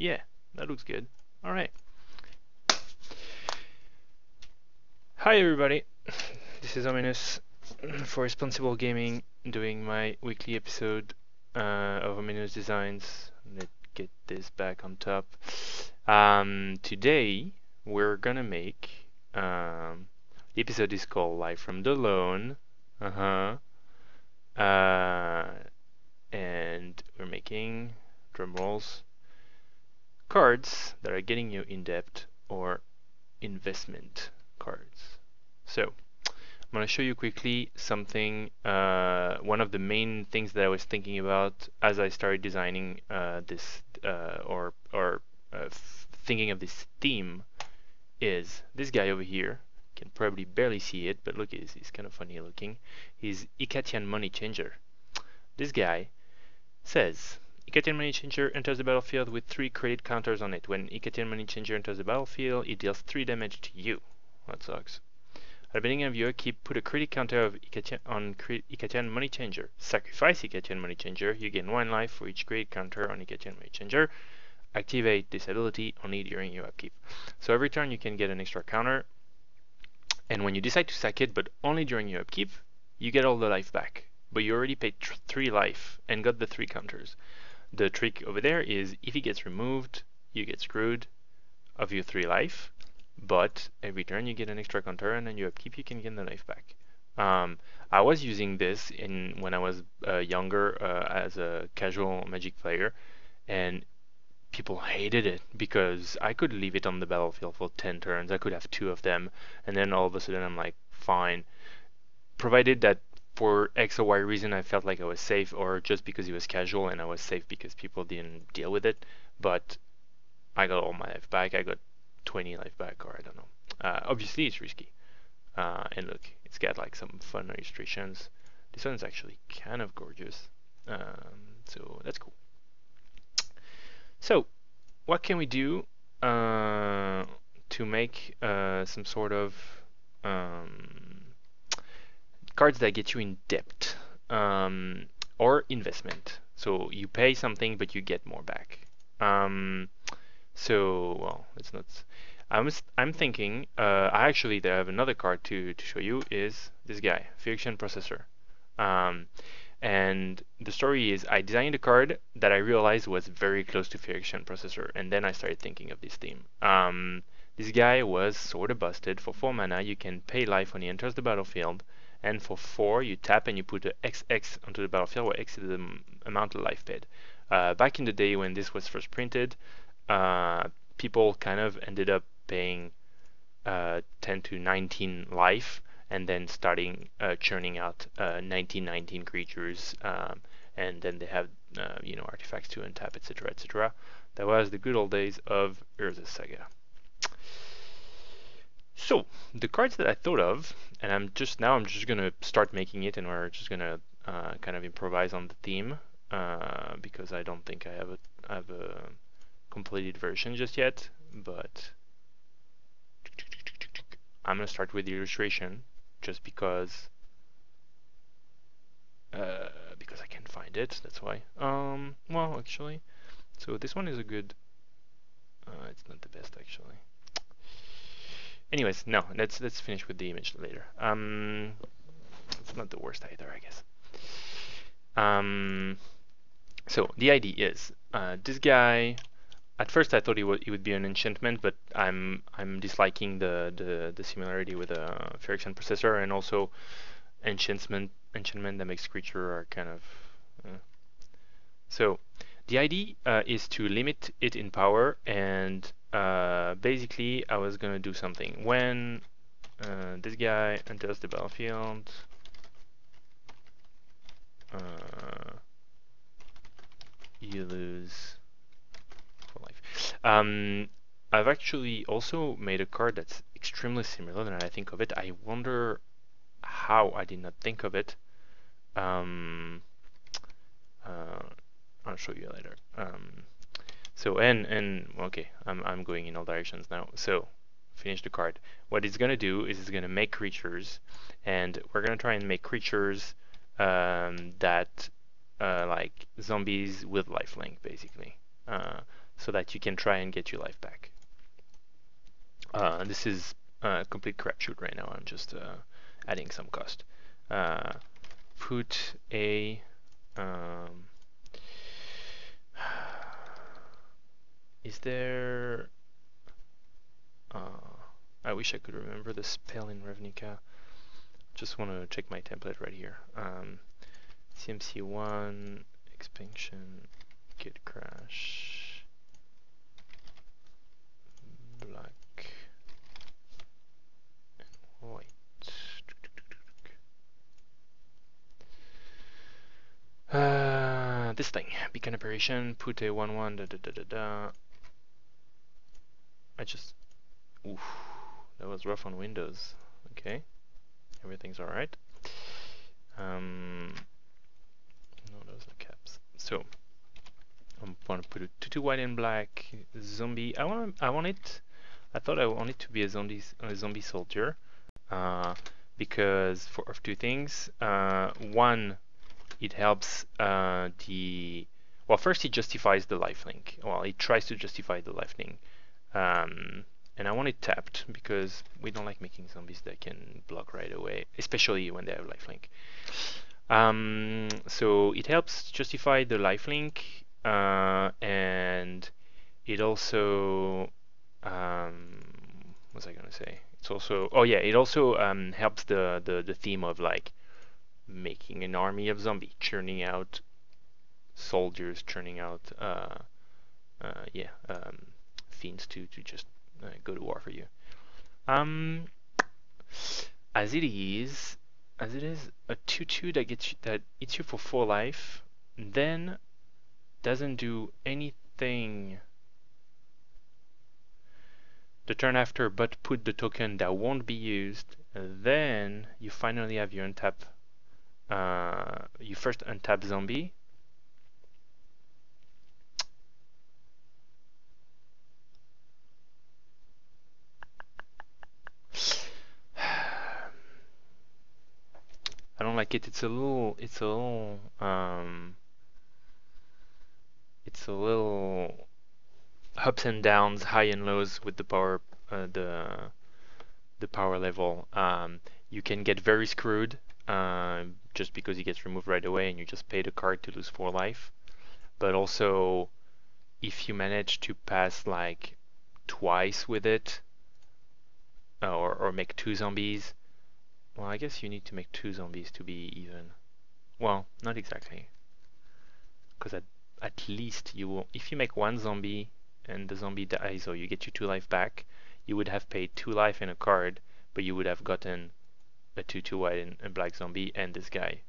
Yeah, that looks good. Alright. Hi everybody, this is Ominous for Responsible Gaming, doing my weekly episode of Ominous Designs. Let's get this back on top. Today we're gonna make, the episode is called Live from the Loan. Uh, and we're making, drum rolls, cards that are getting you in debt or investment cards. So I'm going to show you quickly something, one of the main things that I was thinking about as I started designing this, thinking of this theme, is this guy over here. You can probably barely see it, but look, he's kind of funny looking. He's Ikatian Money Changer. This guy says, Ikatian Money Changer enters the battlefield with 3 credit counters on it. When Ikatian Money Changer enters the battlefield, it deals 3 damage to you. That sucks. At the beginning of your upkeep, put a credit counter of Ikatian Money Changer. Sacrifice Ikatian Money Changer. You gain 1 life for each credit counter on Ikatian Money Changer. Activate this ability only during your upkeep. So every turn you can get an extra counter, and when you decide to sack it, but only during your upkeep, you get all the life back. But you already paid 3 life and got the 3 counters. The trick over there is if it gets removed, you get screwed of your 3 life, but every turn you get an extra counter, and then you upkeep, you can get the life back. I was using this when I was younger as a casual Magic player, and people hated it because I could leave it on the battlefield for 10 turns. I could have 2 of them, and then all of a sudden I'm like, fine. Provided that for X or Y reason I felt like I was safe, or just because it was casual and I was safe because people didn't deal with it. But I got all my life back. I got 20 life back, or I don't know. Obviously it's risky. And look, it's got like some fun illustrations. This one's actually kind of gorgeous. So that's cool. So what can we do to make some sort of cards that get you in debt, or investment? So you pay something but you get more back. So, well, it's not. I'm thinking. I actually have another card to show you. Is this guy, Friction Processor? And the story is, I designed a card that I realized was very close to Friction Processor, and then I started thinking of this theme. This guy was sort of busted. For 4 mana, you can pay life when he enters the battlefield, and for 4, you tap and you put a XX onto the battlefield, where X is the amount of life paid. Back in the day when this was first printed, people kind of ended up paying 10 to 19 life, and then starting churning out 19 creatures, and then they have artifacts to untap, etc., etc. That was the good old days of Urza Saga. So the cards that I thought of, and I'm just gonna start making it, and we're just gonna kind of improvise on the theme, because I don't think I have a completed version just yet, but I'm gonna start with the illustration just because I can't find it. That's why. Well, actually, so this one is a good. It's not the best actually. Anyways, no. Let's finish with the image later. It's not the worst either, I guess. So the idea is, this guy. At first, I thought it would be an enchantment, but I'm disliking the similarity with a Friction Processor, and also enchantment that makes creature are kind of. So the idea is to limit it in power, and basically I was gonna do something when this guy enters the battlefield. You lose life. I've actually also made a card that's extremely similar, and I think of it. I wonder how I did not think of it. I'll show you later. So okay, I'm going in all directions now. So finish the card. What it's gonna do is it's gonna make creatures, and we're gonna try and make creatures that like zombies with lifelink, basically. so that you can try and get your life back. This is a complete crapshoot right now. I'm just adding some cost. Put a is there I wish I could remember the spell in Ravnica. Just want to check my template right here. CMC1 expansion git crash black and white. This thing, beacon operation, put a 1-1 da da da da da. Oof, that was rough on Windows. Okay, everything's alright. No, those are caps. So I'm gonna put a 2/2 white and black zombie. I thought I want it to be a zombie soldier, because of two things. One, it helps well, first it justifies the lifelink. Well, it tries to justify the lifelink. And I want it tapped because we don't like making zombies that can block right away, especially when they have lifelink. So it helps justify the lifelink, and it also, what was I gonna say? It's also, oh yeah, it also helps the theme of like making an army of zombies, churning out soldiers, churning out fiends to just go to war for you. As it is a 2/2 that eats you for 4 life, then doesn't do anything the turn after, but put the token that won't be used. Then you finally have your untap. You first untap zombie. I don't like it. It's a little ups and downs, high and lows with the power, the power level. You can get very screwed just because he gets removed right away, and you just pay the card to lose 4 life. But also, if you manage to pass like twice with it, or make 2 zombies. Well, I guess you need to make 2 zombies to be even. Well, not exactly. Because at least you will, if you make 1 zombie and the zombie dies or you get your 2 life back, you would have paid 2 life in a card, but you would have gotten a 2/2 white and a black zombie and this guy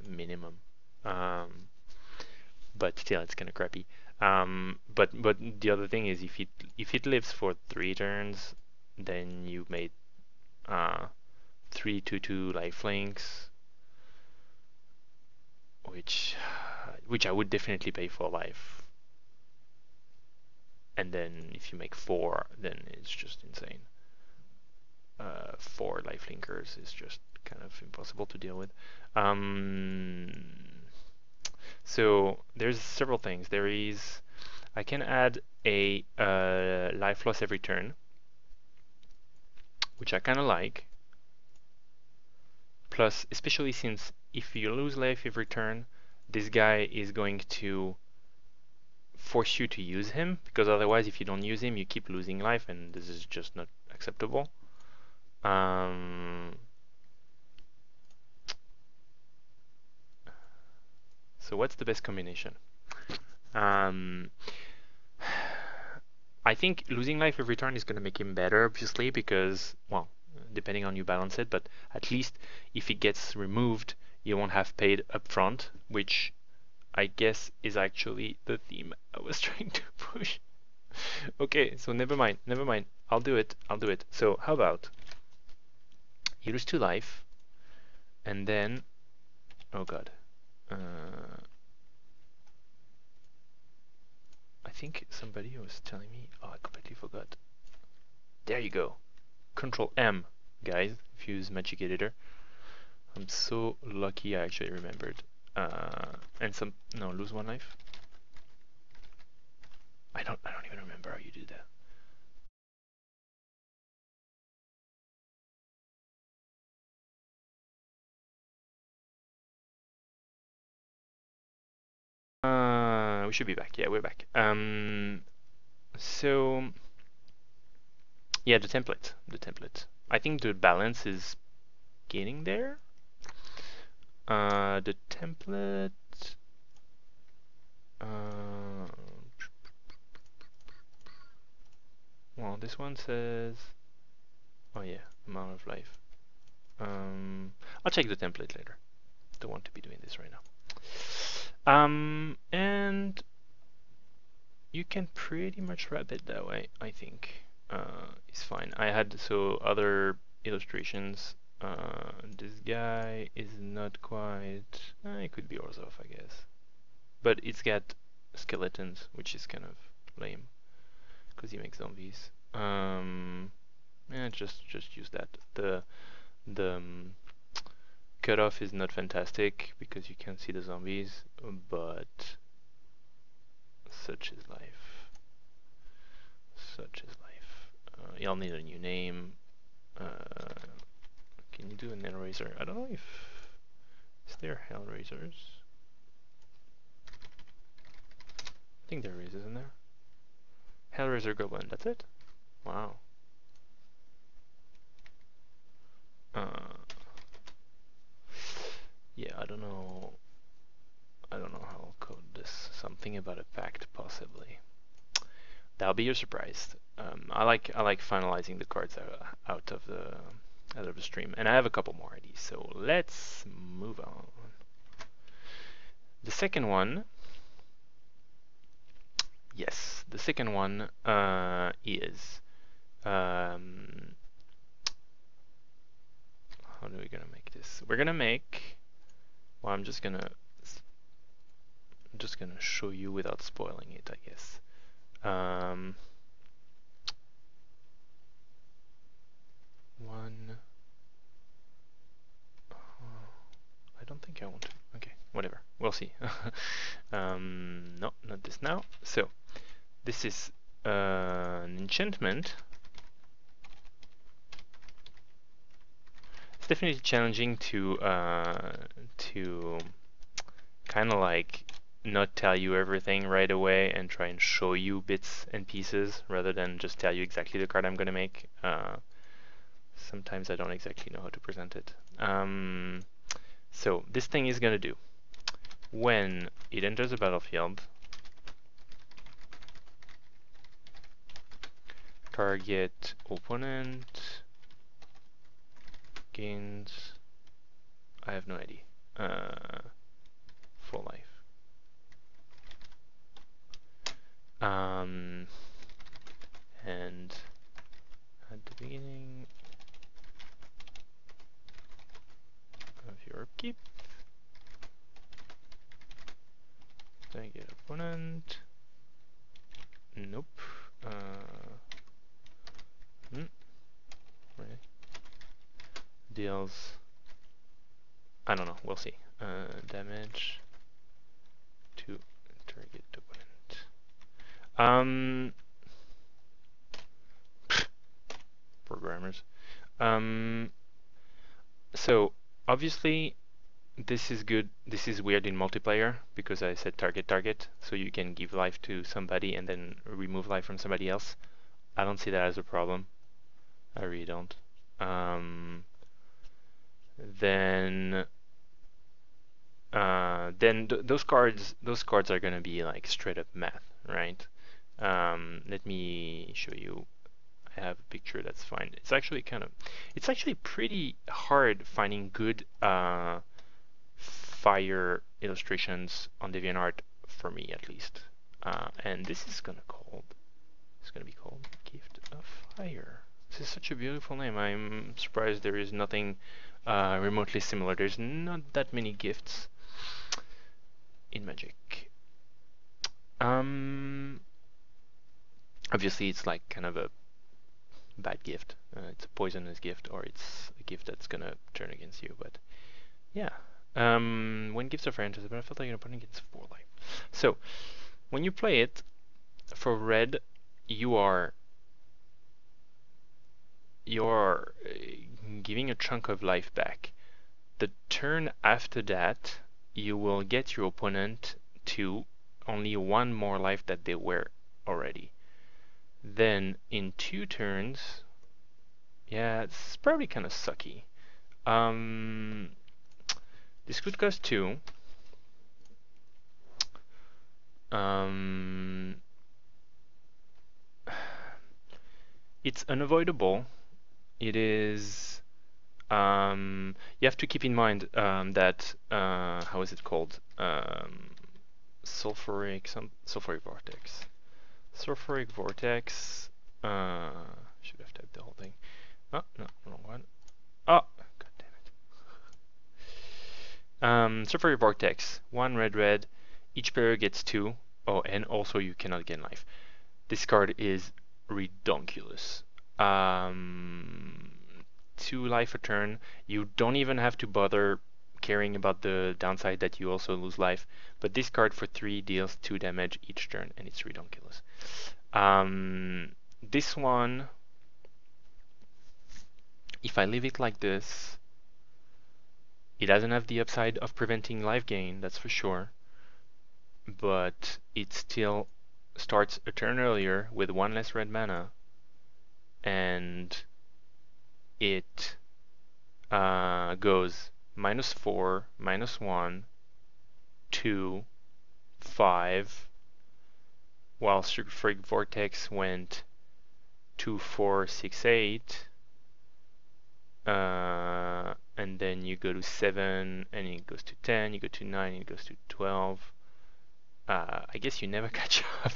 minimum. But still, it's kind of crappy. But the other thing is, if it lives for 3 turns, then you made 3 2/2 lifelinks, which I would definitely pay for life. And then if you make 4, then it's just insane. 4 lifelinkers is just kind of impossible to deal with. So there's several things. I can add a life loss every turn, which I kind of like. Plus, especially since if you lose life every turn, this guy is going to force you to use him, because otherwise if you don't use him, you keep losing life, and this is just not acceptable. So what's the best combination? I think losing life every turn is going to make him better, obviously, because, well, depending on you balance it, but at least if it gets removed, you won't have paid up front, which I guess is actually the theme I was trying to push. Okay, so never mind. I'll do it. So how about you lose 2 life, and then, oh god, I think somebody was telling me, oh, I completely forgot. There you go. Control M, guys, if you use Magic Editor. I'm so lucky I actually remembered. And lose 1 life. I don't even remember how you do that. We should be back. Yeah, we're back. So yeah, the template. The template. I think the balance is getting there. The template. Well, this one says. Oh yeah, amount of life. I'll check the template later. Don't want to be doing this right now. And you can pretty much wrap it that way, I think. It's fine. I had other illustrations. This guy is not quite. It could be Orzhov, I guess, but it's got skeletons, which is kind of lame because he makes zombies. Yeah, just use that. The cutoff is not fantastic because you can't see the zombies, but such is life. Such is life. You'll need a new name. Can you do an Hellraiser? I don't know if... Is there Hellraisers? I think there is, isn't there? Hellraiser Goblin, that's it? Wow. Yeah, I don't know. I don't know how I'll code this. Something about a pact, possibly. That'll be your surprise. I like finalizing the cards out of the stream, and I have a couple more ideas. So let's move on. The second one, yes, the second one is how are we gonna make this? We're gonna make. Well, I'm just gonna show you without spoiling it, I guess. One. I don't think I want to. Okay, whatever. We'll see. No, not this now. So, this is an enchantment. It's definitely challenging to kind of like not tell you everything right away and try and show you bits and pieces rather than just tell you exactly the card I'm going to make. Sometimes I don't exactly know how to present it. So this thing is going to do, when it enters the battlefield, target opponent gains, I have no idea, full life. And at the beginning of your upkeep, target opponent, nope, right. Deals, I don't know, we'll see, damage to target opponent. Programmers. So obviously this is good. This is weird in multiplayer because I said target, so you can give life to somebody and then remove life from somebody else. I don't see that as a problem. I really don't. Then those cards are gonna be like straight up math, right? Let me show you. I have a picture that's fine. It's actually pretty hard finding good fire illustrations on DeviantArt, for me at least. And this is gonna be called Gift of Fire. This is such a beautiful name. I'm surprised there is nothing remotely similar. There's not that many gifts in Magic. Obviously it's like kind of a bad gift. It's a poisonous gift, or it's a gift that's gonna turn against you. But yeah, when gifts are fire enters the battlefield, your opponent gets 4 life. So when you play it, for red, you are giving a chunk of life back. The turn after that, you will get your opponent to only one more life that they were already. Then in 2 turns, yeah, it's probably kind of sucky. This could cost 2. It's unavoidable. It is. You have to keep in mind that how is it called? Sulfuric vortex. Sulfuric vortex. Should have typed the whole thing. Oh no, wrong one. Oh, god damn it. Sulfuric vortex. 1 red. Each player gets 2. Oh, and also you cannot gain life. This card is redonkulous. 2 life a turn. You don't even have to bother caring about the downside that you also lose life. But this card for 3 deals 2 damage each turn, and it's redonkulous. This one, if I leave it like this, it doesn't have the upside of preventing life gain, that's for sure. But it still starts a turn earlier with 1 less red mana, and it goes -4, -1, 2, 5, while Sulfuric Vortex went 2, 4, 6, 8, and then you go to 7, and it goes to 10, you go to 9, it goes to 12. I guess you never catch up.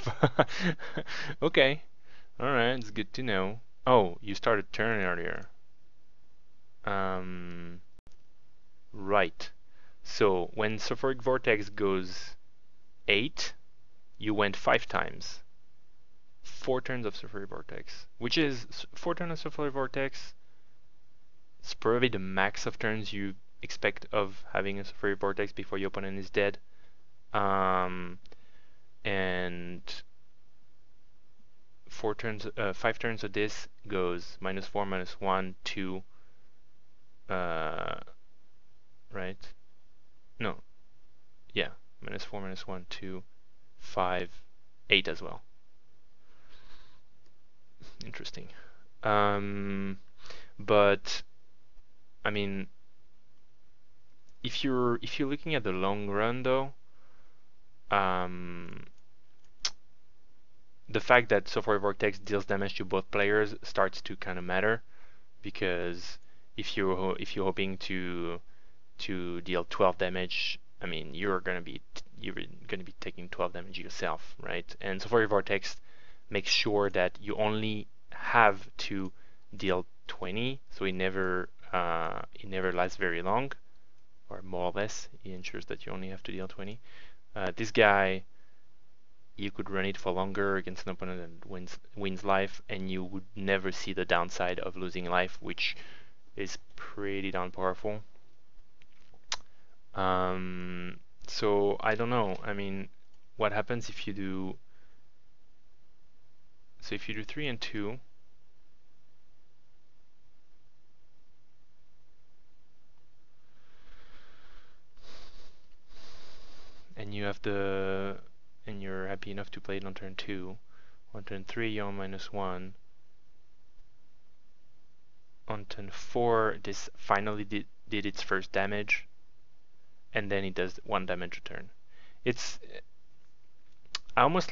Okay, alright, it's good to know. Oh, you started turn earlier. Right. So when Sulfuric Vortex goes 8, you went 5 times. 4 turns of Sulfuric Vortex, which is 4 turns of Sulfuric Vortex. It's probably the max of turns you expect of having a Sulfuric Vortex before your opponent is dead. And 5 turns of this goes -4, -1, 2. Right? No. Yeah. -4, -1, 2, 5, 8 as well. Interesting. But I mean, if you're looking at the long run though, the fact that Sulfuric Vortex deals damage to both players starts to kind of matter, because if you're hoping to deal 12 damage, I mean you're gonna be taking 12 damage yourself, right? And Sulfuric Vortex makes sure that you only have to deal 20, so it never lasts very long, or more or less. It ensures that you only have to deal 20. This guy, you could run it for longer against an opponent that wins life, and you would never see the downside of losing life, which is pretty darn powerful. So I don't know. I mean, what happens if you do? So if you do 3 and 2, and you're happy enough to play it on turn 2. On turn 3, you're on -1. On turn 4, this finally did its first damage, and then it does 1 damage a turn. I almost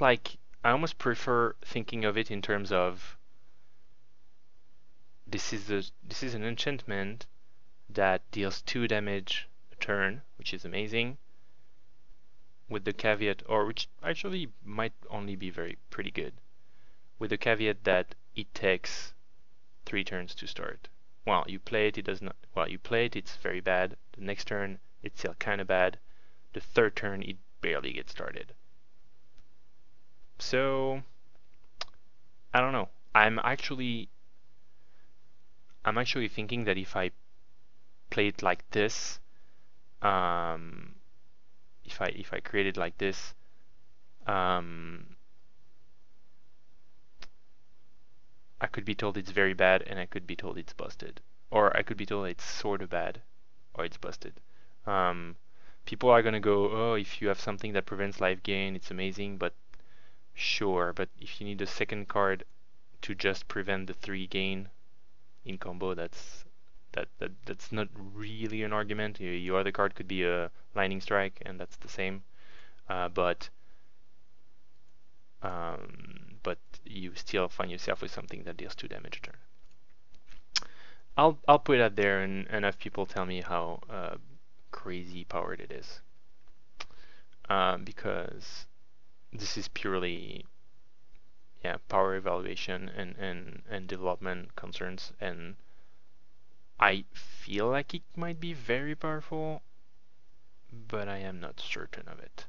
prefer thinking of it in terms of this is an enchantment that deals 2 damage a turn, which is amazing, with the caveat, or which actually might only be pretty good, with the caveat that it takes 3 turns to start. While you play it, it's very bad. The next turn, it's still kind of bad. The third turn, it barely gets started. So I don't know. I'm actually thinking that if I play it like this, if I create it like this, could be told it's very bad, and I could be told it's busted. Or I could be told it's sort of bad, or it's busted. People are gonna go, oh, if you have something that prevents life gain, it's amazing, but sure. But if you need a second card to just prevent the 3 gain in combo, that's not really an argument. Your other card could be a lightning strike, and that's the same. But you still find yourself with something that deals 2 damage a turn. I'll put it out there and have people tell me how crazy powered it is, because this is purely power evaluation and development concerns, and I feel like it might be very powerful, but I am not certain of it.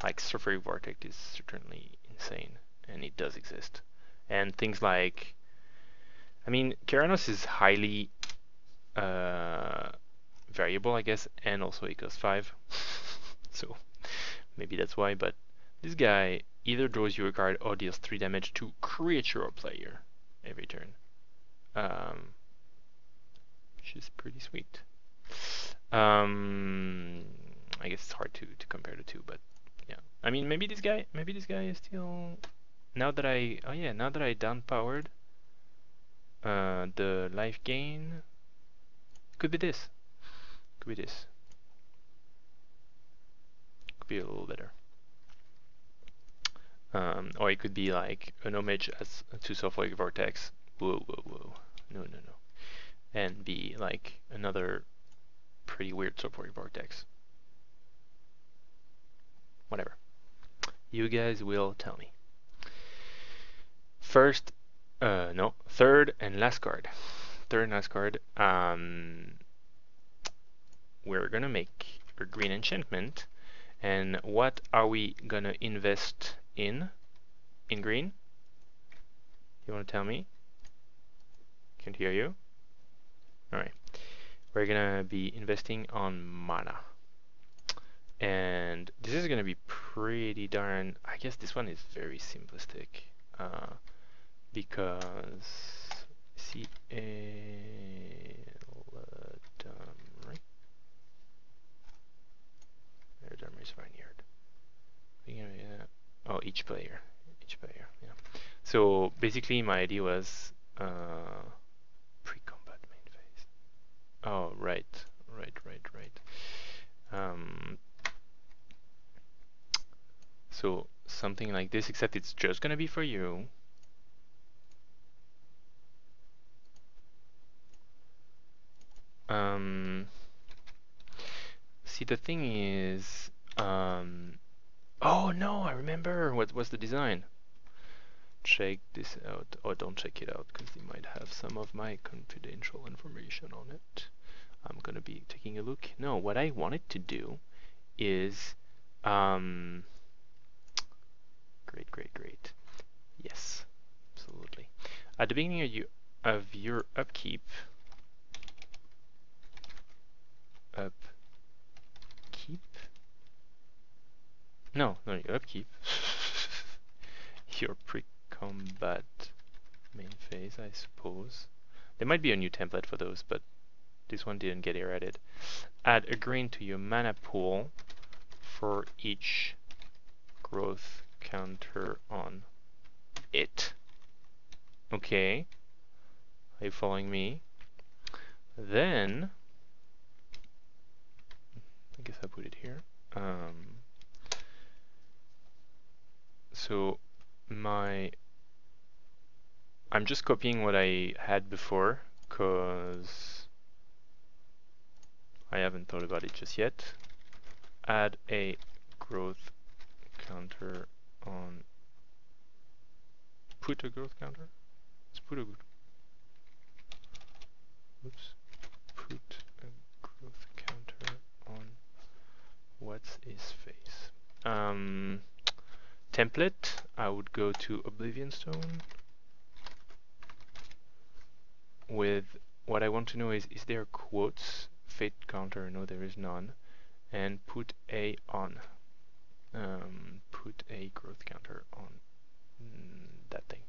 Like Sulfuric Vortex is certainly insane, and it does exist. And things like, I mean, Keranos is highly variable, I guess, and also it costs 5. So maybe that's why, but this guy either draws you a card or deals 3 damage to creature or player every turn. Which is pretty sweet. I guess it's hard to compare the two, but yeah. I mean, maybe this guy is still, now that I downpowered the life gain, could be this. Could be this. Could be a little better. Or it could be like an homage as to Sulfuric Vortex. Whoa. No. And be like another pretty weird Sulfuric Vortex. Whatever. You guys will tell me. Third and last card. We're gonna make a green enchantment. And what are we gonna invest in green? You wanna tell me? Can't hear you. Alright. We're gonna be investing on mana. And this is gonna be pretty darn, I guess this one is very simplistic. Because see Eldamri's Vineyard. Oh, each player. Yeah. So basically, my idea was pre-combat main phase. Oh, right. So something like this, except it's just gonna be for you. See, the thing is, oh no, I remember what was the design. Check this out, or don't check it out, because they might have some of my confidential information on it. I'm gonna be taking a look. No, what I wanted to do is, great. Yes, absolutely. At the beginning of your upkeep, No, your upkeep. Your pre-combat main phase, I suppose. There might be a new template for those, but this one didn't get added. Add a green to your mana pool for each growth counter on it. Okay. Are you following me? Then, I guess I'll put it here. So I'm just copying what I had before, because I haven't thought about it just yet. Add a growth counter on, put a growth counter? Let's put a growth counter on what's his face. Template, I would go to Oblivion Stone. With what I want to know is there quotes fate counter? No, there is none. And put a on. Put a growth counter on that thing.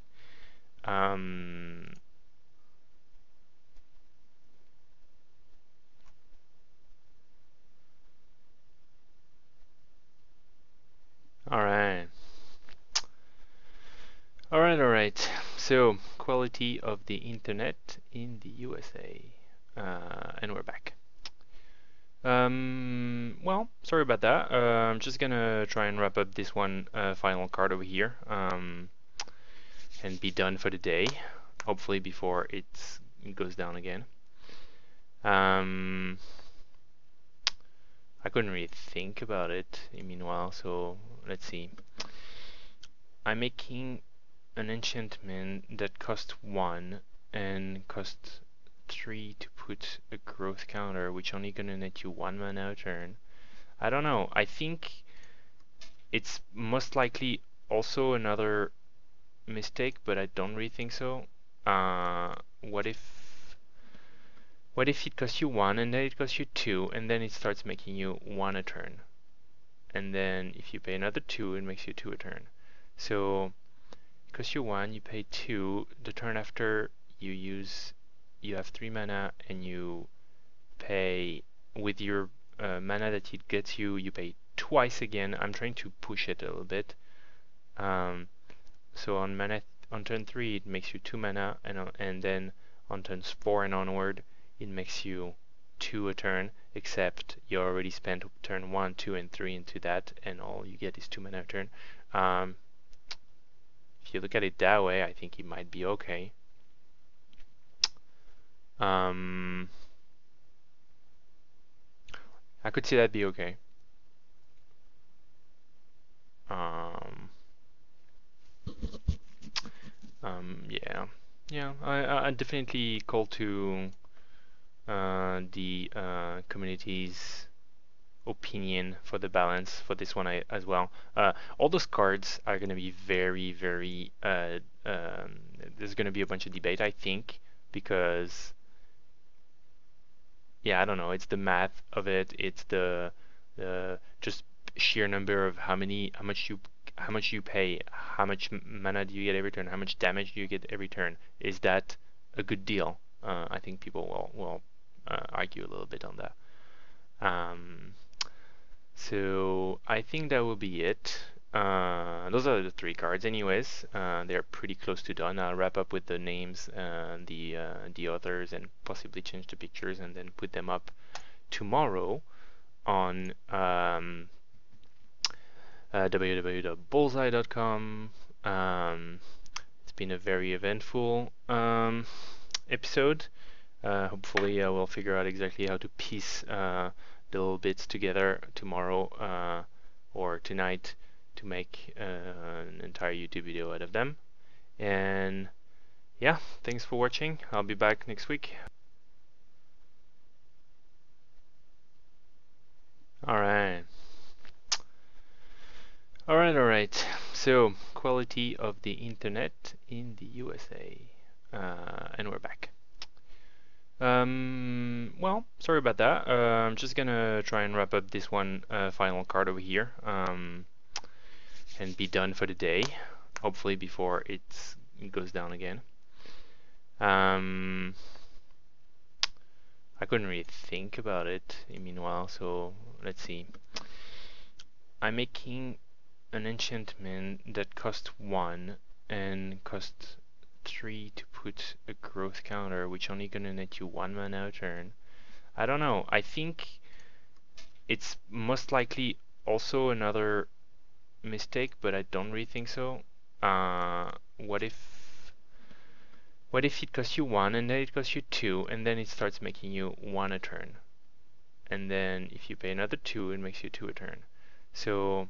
Alright, so quality of the internet in the USA. And we're back. Well, sorry about that. I'm just gonna try and wrap up this one final card over here and be done for the day, hopefully before it goes down again. I couldn't really think about it meanwhile, so let's see. I'm making an enchantment that costs 1 and costs 3 to put a growth counter, which only gonna net you 1 mana a turn. I don't know. I think it's most likely also another mistake, but I don't really think so. What if it costs you 1 and then it costs you 2 and then it starts making you 1 a turn? And then if you pay another 2, it makes you 2 a turn. So it costs you 1, you pay 2. The turn after you have 3 mana and you pay with your mana that it gets you, you pay twice again. I'm trying to push it a little bit. So on turn 3 it makes you 2 mana, and then on turns 4 and onward it makes you 2 a turn, except you already spent turn 1, 2, and 3 into that, and all you get is 2 mana a turn. If you look at it that way, I think it might be okay. I could see that be okay. Yeah. I definitely call to the community's opinion for the balance for this one as well. All those cards are going to be very, very. There's going to be a bunch of debate, I think, because yeah, I don't know. It's the math of it. It's the just sheer number of how much you pay, how much mana do you get every turn, how much damage do you get every turn. Is that a good deal? I think people will argue a little bit on that. So I think that will be it. Those are the 3 cards anyways. They're pretty close to done. I'll wrap up with the names, the authors, and possibly change the pictures and then put them up tomorrow on www.bullseye.com. It's been a very eventful episode. Hopefully I will figure out exactly how to piece the little bits together tomorrow or tonight to make an entire YouTube video out of them. And yeah, thanks for watching. I'll be back next week. Alright. So, quality of the internet in the USA. And we're back. Well, sorry about that. I'm just gonna try and wrap up this one final card over here and be done for the day, hopefully before it goes down again. I couldn't really think about it meanwhile, so let's see. I'm making an enchantment that costs 1 and costs 3 to put a growth counter, which only gonna net you 1 mana a turn. I don't know. I think it's most likely also another mistake, but I don't really think so. What if it costs you 1 and then it costs you 2 and then it starts making you 1 a turn? And then if you pay another 2, it makes you 2 a turn. So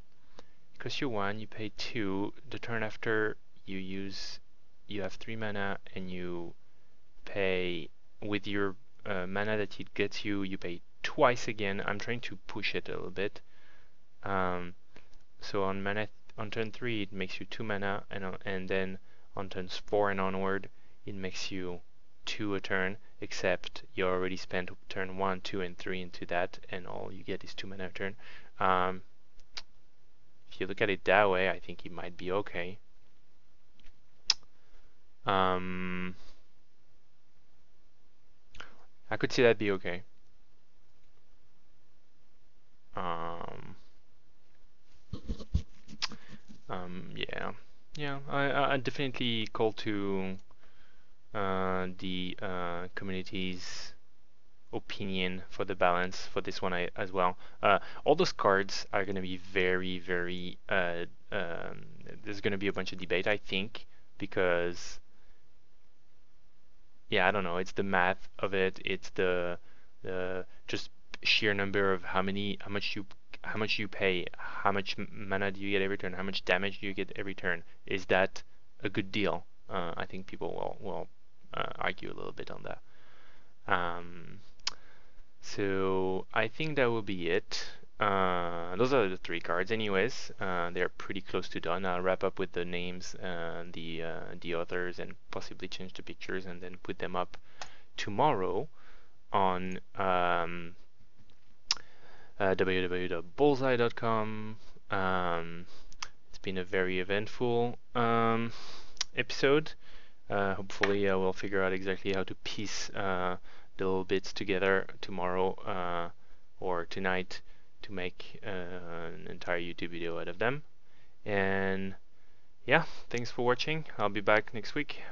it costs you 1, you pay 2. The turn after you have 3 mana and you pay with your mana that it gets you, you pay twice again. I'm trying to push it a little bit. So on turn 3 it makes you 2 mana, and then on turns 4 and onward it makes you 2 a turn, except you already spent turn 1, 2, and 3 into that, and all you get is 2 mana a turn. If you look at it that way, I think it might be okay. I could see that be okay. Yeah. Yeah, I definitely call to the community's opinion for the balance for this one as well. All those cards are going to be very, very. There's going to be a bunch of debate, I think, because yeah, I don't know. It's the math of it. It's the just sheer number of how much you pay, how much mana do you get every turn, how much damage do you get every turn. Is that a good deal? I think people will argue a little bit on that. Um, so I think that will be it. Those are the three cards, anyways. They're pretty close to done. I'll wrap up with the names, the authors, and possibly change the pictures, and then put them up tomorrow on www.bullseye.com. It's been a very eventful episode. Hopefully, we'll figure out exactly how to piece the little bits together tomorrow or tonight to make an entire YouTube video out of them. And yeah, thanks for watching. I'll be back next week.